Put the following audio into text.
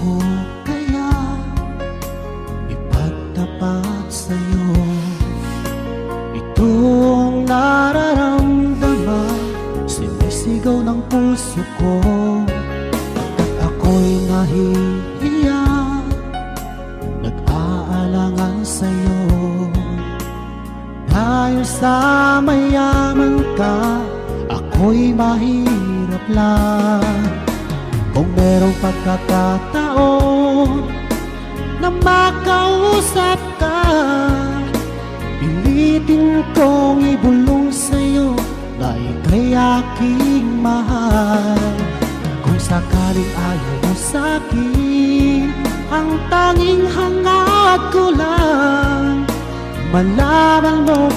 ko kaya ipagtapat sa'yo itong nararamdaman, sinisigaw ng puso ko at ako'y nahihiya, nag-aalangan sa'yo. Dahil sa mayaman ka, ako'y mahirap lang. Kung merong pagkakataon na makausap ka, pilitin kong ibulong sa'yo na ika'y aking mahal. Kung sakaling ayaw mo sa'kin, ang tanging hangad ko lang malaman mo